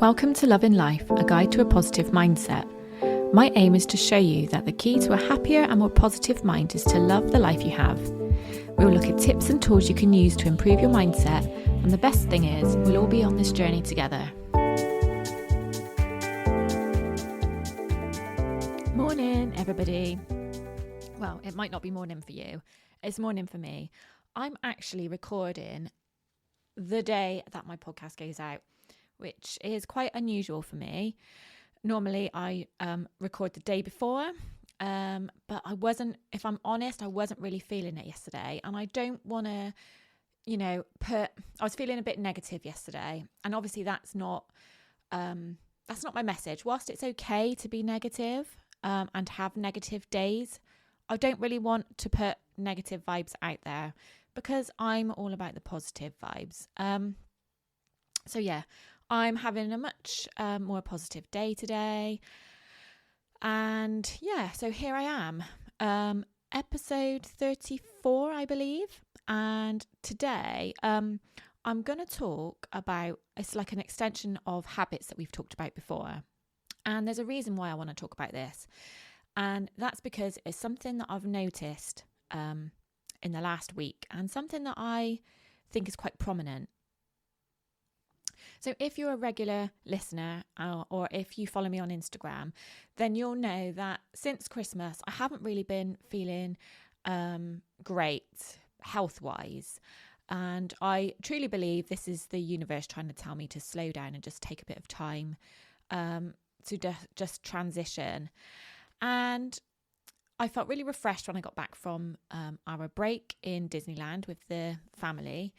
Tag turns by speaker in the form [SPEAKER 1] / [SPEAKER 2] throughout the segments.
[SPEAKER 1] Welcome to Love in Life, a guide to a positive mindset. My aim is to show you that the key to a happier and more positive mind is to love the life you have. We will look at tips and tools you can use to improve your mindset, and the best thing is, we'll all be on this journey together. Morning, everybody. Well, it might not be morning for you. It's morning for me. I'm actually recording the day that my podcast goes out, which is quite unusual for me. Normally I record the day before, but if I'm honest, I wasn't really feeling it yesterday. And I don't want to, I was feeling a bit negative yesterday. And obviously that's not my message. Whilst it's okay to be negative and have negative days, I don't really want to put negative vibes out there because I'm all about the positive vibes. I'm having a much more positive day today. And so here I am, episode 34, I believe. And today I'm going to talk about, it's like an extension of habits that we've talked about before. And there's a reason why I want to talk about this. And that's because it's something that I've noticed in the last week and something that I think is quite prominent. So if you're a regular listener or if you follow me on Instagram, then you'll know that since Christmas, I haven't really been feeling great health-wise. And I truly believe this is the universe trying to tell me to slow down and just take a bit of time to just transition. And I felt really refreshed when I got back from our break in Disneyland with the family.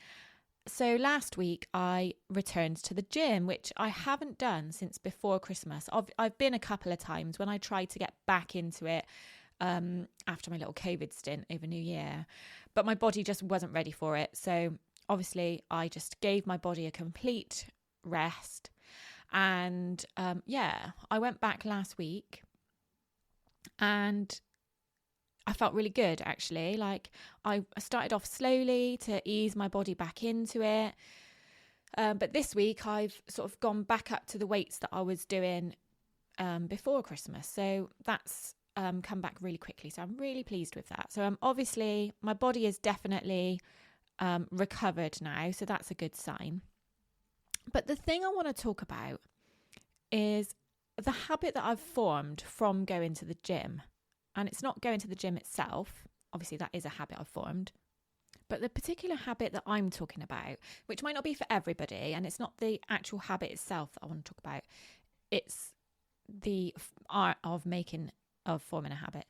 [SPEAKER 1] So last week I returned to the gym, which I haven't done since before Christmas. I've been a couple of times when I tried to get back into it after my little COVID stint over New Year, but my body just wasn't ready for it. So obviously I just gave my body a complete rest. And I went back last week and I felt really good, actually. Like I started off slowly to ease my body back into it. But this week I've sort of gone back up to the weights that I was doing before Christmas. So that's come back really quickly. So I'm really pleased with that. So obviously my body is definitely recovered now. So that's a good sign. But the thing I want to talk about is the habit that I've formed from going to the gym. And it's not going to the gym itself. Obviously, that is a habit I've formed. But the particular habit that I'm talking about, which might not be for everybody, and it's not the actual habit itself that I want to talk about. It's the art of forming a habit.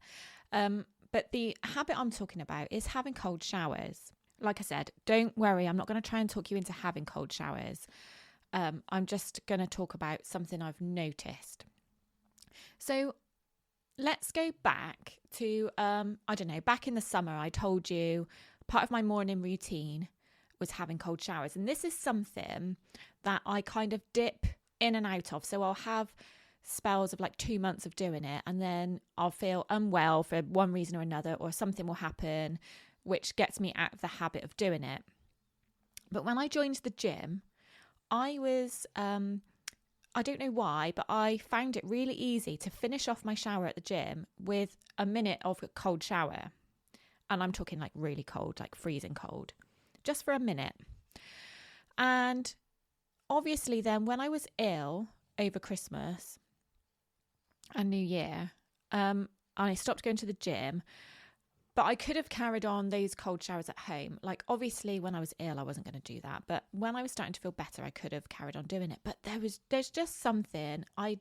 [SPEAKER 1] But the habit I'm talking about is having cold showers. Like I said, don't worry. I'm not going to try and talk you into having cold showers. I'm just going to talk about something I've noticed. So let's go back to, back in the summer, I told you part of my morning routine was having cold showers. And this is something that I kind of dip in and out of. So I'll have spells of like 2 months of doing it, and then I'll feel unwell for one reason or another, or something will happen which gets me out of the habit of doing it. But when I joined the gym, I was I don't know why, but I found it really easy to finish off my shower at the gym with a minute of a cold shower. And I'm talking like really cold, like freezing cold, just for a minute. And obviously then when I was ill over Christmas and New Year, I stopped going to the gym. But I could have carried on those cold showers at home. Like, obviously, when I was ill, I wasn't going to do that. But when I was starting to feel better, I could have carried on doing it. But there's just something. I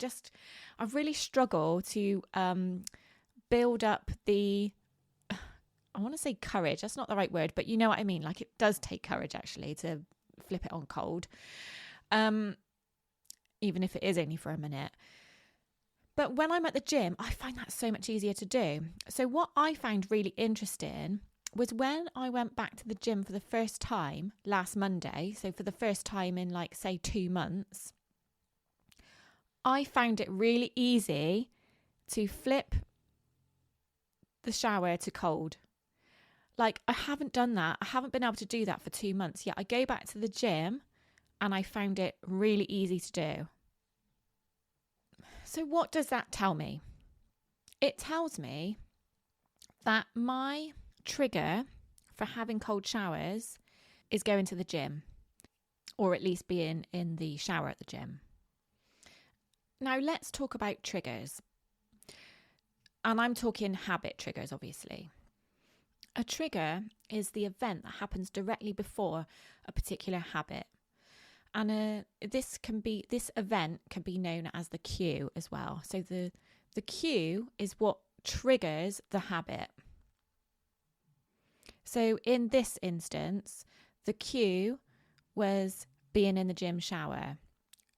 [SPEAKER 1] really struggle to build up the, I want to say courage. That's not the right word, but you know what I mean. Like, it does take courage, actually, to flip it on cold. Even if it is only for a minute. But when I'm at the gym, I find that so much easier to do. So what I found really interesting was when I went back to the gym for the first time last Monday, so for the first time in like, say, 2 months, I found it really easy to flip the shower to cold. Like, I haven't done that. I haven't been able to do that for 2 months yet. I go back to the gym and I found it really easy to do. So what does that tell me? It tells me that my trigger for having cold showers is going to the gym, or at least being in the shower at the gym. Now let's talk about triggers. And I'm talking habit triggers, obviously. A trigger is the event that happens directly before a particular habit. And this event can be known as the cue as well. So the cue is what triggers the habit. So in this instance, the cue was being in the gym shower,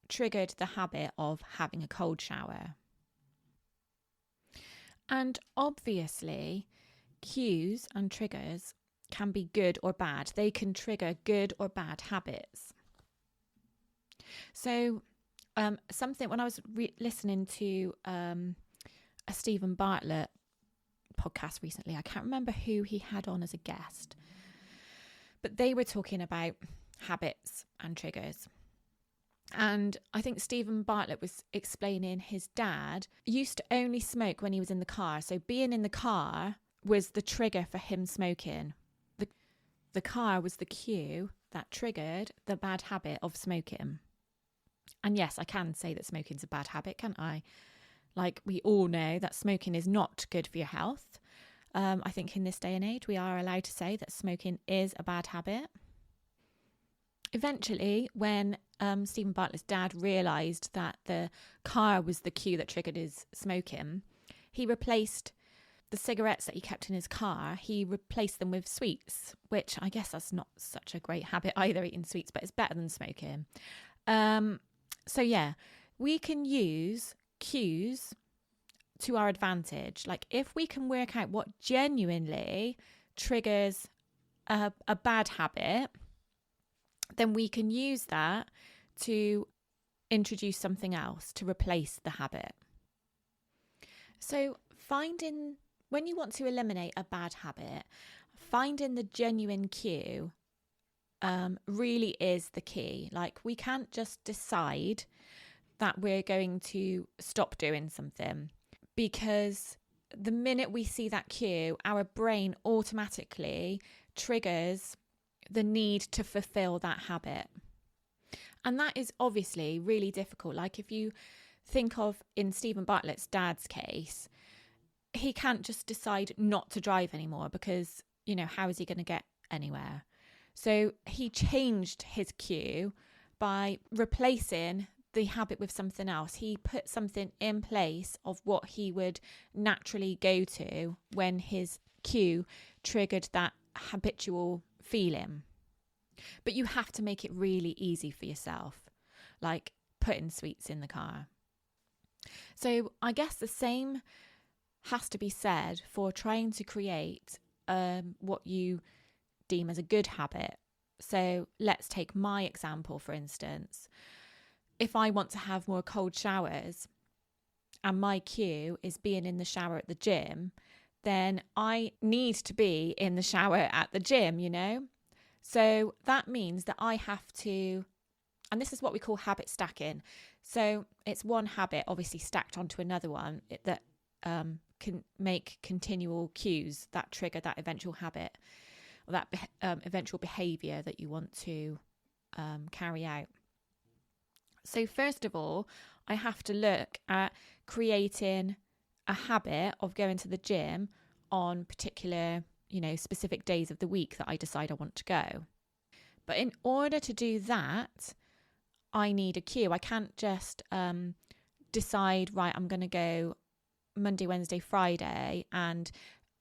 [SPEAKER 1] triggered the habit of having a cold shower. And obviously, cues and triggers can be good or bad. They can trigger good or bad habits. So something, when I was listening to a Stephen Bartlett podcast recently, I can't remember who he had on as a guest, but they were talking about habits and triggers. And I think Stephen Bartlett was explaining his dad used to only smoke when he was in the car. So being in the car was the trigger for him smoking. The car was the cue that triggered the bad habit of smoking. And yes, I can say that smoking's a bad habit, can't I? Like, we all know that smoking is not good for your health. I think in this day and age, we are allowed to say that smoking is a bad habit. Eventually, when Stephen Bartlett's dad realised that the car was the cue that triggered his smoking, he replaced the cigarettes that he kept in his car, he replaced them with sweets, which I guess that's not such a great habit either, eating sweets, but it's better than smoking. So yeah, we can use cues to our advantage. Like, if we can work out what genuinely triggers a bad habit, then we can use that to introduce something else to replace the habit. So when you want to eliminate a bad habit, finding the genuine cue really is the key. Like, we can't just decide that we're going to stop doing something, because the minute we see that cue, our brain automatically triggers the need to fulfill that habit. And that is obviously really difficult. Like, if you think of in Stephen Bartlett's dad's case, he can't just decide not to drive anymore because, how is he going to get anywhere? So he changed his cue by replacing the habit with something else. He put something in place of what he would naturally go to when his cue triggered that habitual feeling. But you have to make it really easy for yourself, like putting sweets in the car. So I guess the same has to be said for trying to create what you deem as a good habit. So let's take my example, for instance. If I want to have more cold showers and my cue is being in the shower at the gym, then I need to be in the shower at the gym, So that means that I have to, and this is what we call habit stacking. So it's one habit obviously stacked onto another one that can make continual cues that trigger that eventual habit or that eventual behaviour that you want to carry out. So first of all, I have to look at creating a habit of going to the gym on particular, specific days of the week that I decide I want to go. But in order to do that, I need a cue. I can't just decide, right, I'm going to go Monday, Wednesday, Friday, and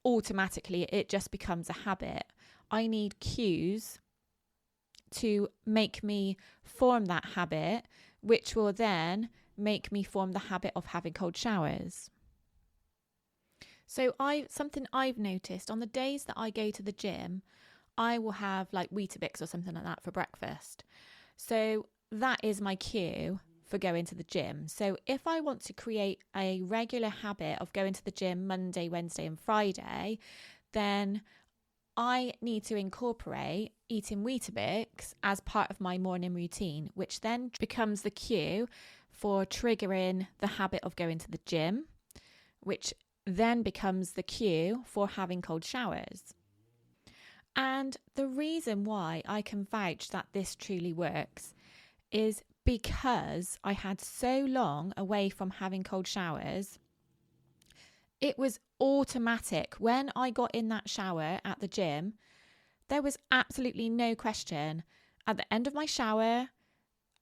[SPEAKER 1] automatically it just becomes a habit. I need cues to make me form that habit, which will then make me form the habit of having cold showers. So something I've noticed on the days that I go to the gym, I will have like Weetabix or something like that for breakfast. So that is my cue for going to the gym. So if I want to create a regular habit of going to the gym Monday, Wednesday and Friday, then I need to incorporate eating Weetabix as part of my morning routine, which then becomes the cue for triggering the habit of going to the gym, which then becomes the cue for having cold showers. And the reason why I can vouch that this truly works is because I had so long away from having cold showers. It was automatic. When I got in that shower at the gym, there was absolutely no question. At the end of my shower,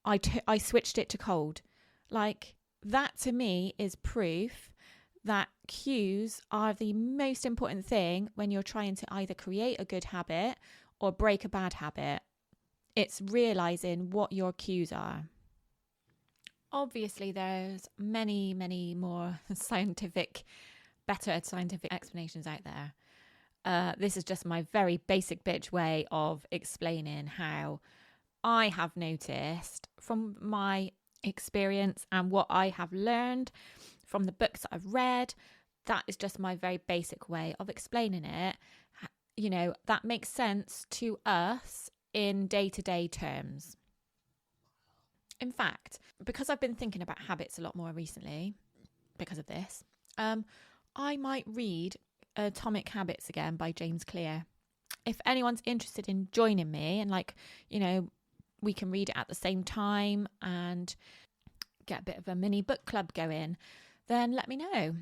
[SPEAKER 1] I switched it to cold. Like, that to me is proof that cues are the most important thing when you're trying to either create a good habit or break a bad habit. It's realizing what your cues are. Obviously, there's many, many more better scientific explanations out there. This is just my very basic bitch way of explaining how I have noticed from my experience and what I have learned from the books that I've read. That is just my very basic way of explaining it. You know, that makes sense to us in day-to-day terms. In fact, because I've been thinking about habits a lot more recently because of this, I might read Atomic Habits again by James Clear. If anyone's interested in joining me and we can read it at the same time and get a bit of a mini book club going, then let me know.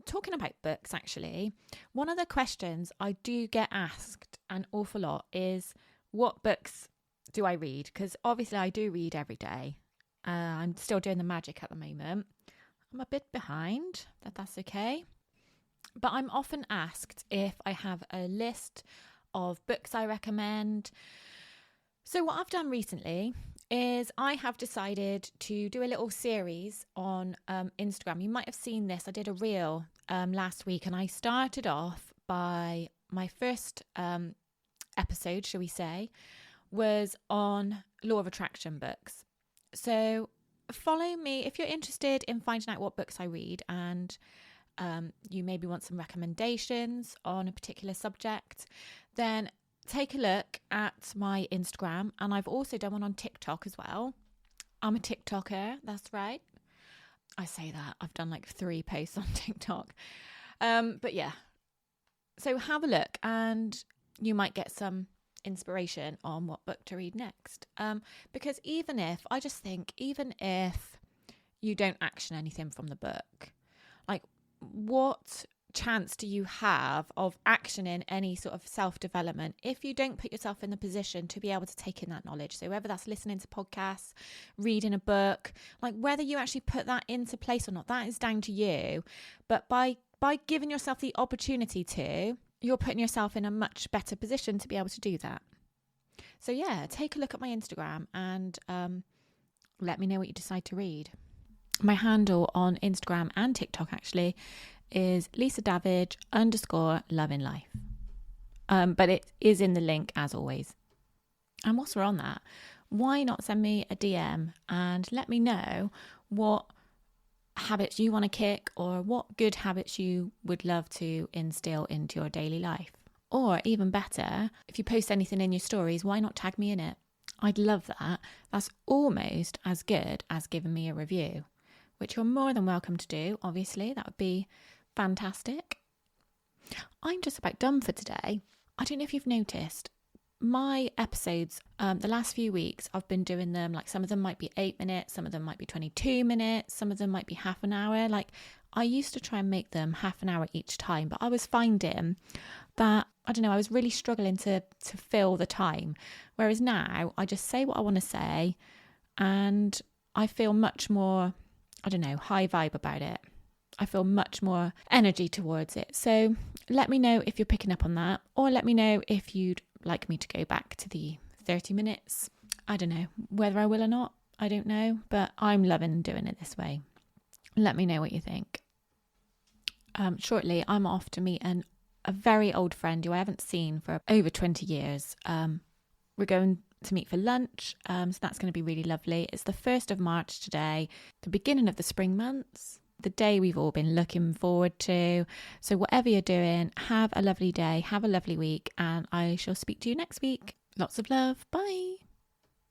[SPEAKER 1] Talking about books, actually, one of the questions I do get asked an awful lot is, what books do I read? Because obviously I do read every day. I'm still doing the magic at the moment. I'm a bit behind, that's okay. But I'm often asked if I have a list of books I recommend. So what I've done recently is I have decided to do a little series on Instagram. You might have seen this. I did a reel last week, and I started off by my first episode, shall we say, was on Law of Attraction books. So follow me if you're interested in finding out what books I read, and you maybe want some recommendations on a particular subject, then take a look at my Instagram. And I've also done one on TikTok as well. I'm a TikToker, that's right. I say that. I've done like 3 posts on TikTok. But yeah. So have a look and you might get some inspiration on what book to read next. Because even if you don't action anything from the book, like, what chance do you have of actioning any sort of self-development if you don't put yourself in the position to be able to take in that knowledge? So whether that's listening to podcasts, reading a book, like whether you actually put that into place or not, that is down to you. But by giving yourself the opportunity to, you're putting yourself in a much better position to be able to do that. So yeah, take a look at my Instagram and let me know what you decide to read. My handle on Instagram and TikTok actually is LisaDavidge_lovingLife. But it is in the link as always. And whilst we're on that, why not send me a DM and let me know what habits you want to kick or what good habits you would love to instill into your daily life. Or even better, if you post anything in your stories, why not tag me in it? I'd love that. That's almost as good as giving me a review, which you're more than welcome to do, obviously. That would be fantastic. I'm just about done for today. I don't know if you've noticed, my episodes, the last few weeks, I've been doing them, like some of them might be 8 minutes, some of them might be 22 minutes, some of them might be half an hour. Like, I used to try and make them half an hour each time, but I was finding that, I don't know, I was really struggling to fill the time. Whereas now I just say what I want to say and I feel much more, I don't know, high vibe about it. I feel much more energy towards it. So let me know if you're picking up on that, or let me know if you'd like me to go back to the 30 minutes. I don't know whether I will or not. I don't know, but I'm loving doing it this way. Let me know what you think. Shortly, I'm off to meet a very old friend who I haven't seen for over 20 years. We're going to meet for lunch, so that's going to be really lovely. It's the 1st of March today, the beginning of the spring months, the day we've all been looking forward to. So whatever you're doing, have a lovely day, have a lovely week, and I shall speak to you next week. Lots of love. Bye.